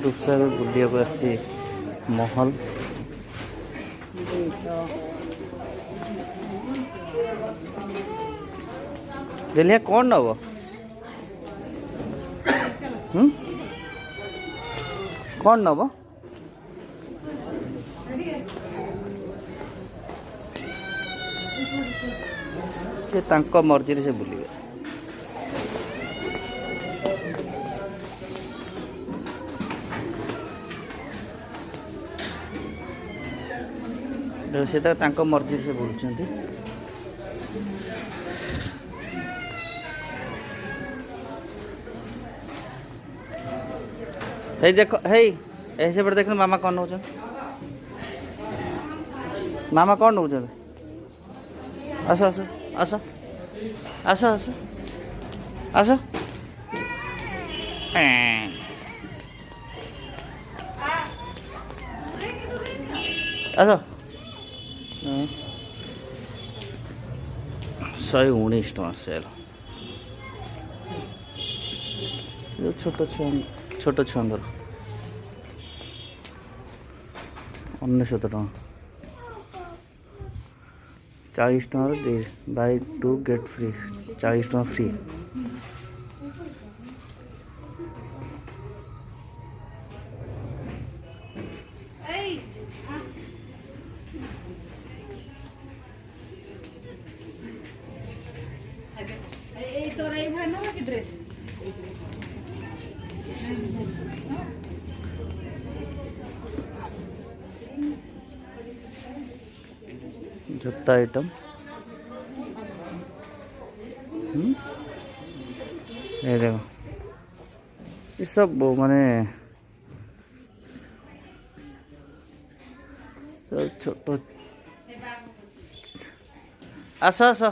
रूपसा बुलिया को आसी महल दिलिया कौन नब कौन नब से तांको मर्जी से बुलिए से तांको मर्जी से बुलुचंती हे देखो हे ऐसे पर देख मामा कौन नौ मामा कौन नौ आस आस आस आस आस आस आस 119 टଙ୍କା सेल छोट छुआंर 19 टଙ୍କା 40 टଙ୍କା बाय 2 गेट फ्री 40 टଙ୍କା फ्री जूता आइटम ये देखो ये सब माने छोट आस आस